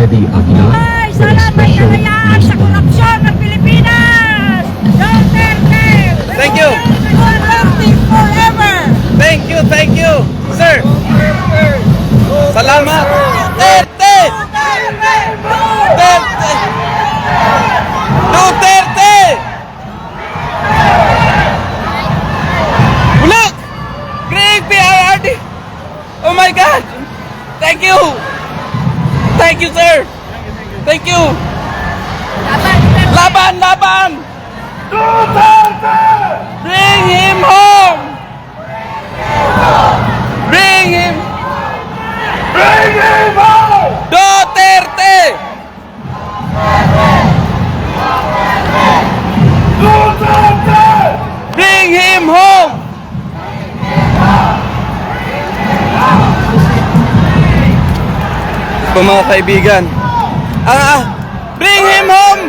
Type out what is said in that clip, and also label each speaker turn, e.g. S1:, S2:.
S1: Eddie Aguilar
S2: Ay,
S1: for the
S2: salamat
S1: special
S2: na kaya
S1: news
S2: sa
S1: bulletin.
S2: korupsyon ng Pilipinas! Duterte!
S3: Thank you.
S2: Duterte forever!
S3: Thank you, sir. Salamat. Duterte! Duterte! Duterte! Look! Greg PRRD! Oh my God! Thank you! Thank you, sir! Thank you! Laban! Laban! Bring him home! Bring him! Bring him home! Duterte! Duterte! Bring him home! Mga kaibigan, bring him home!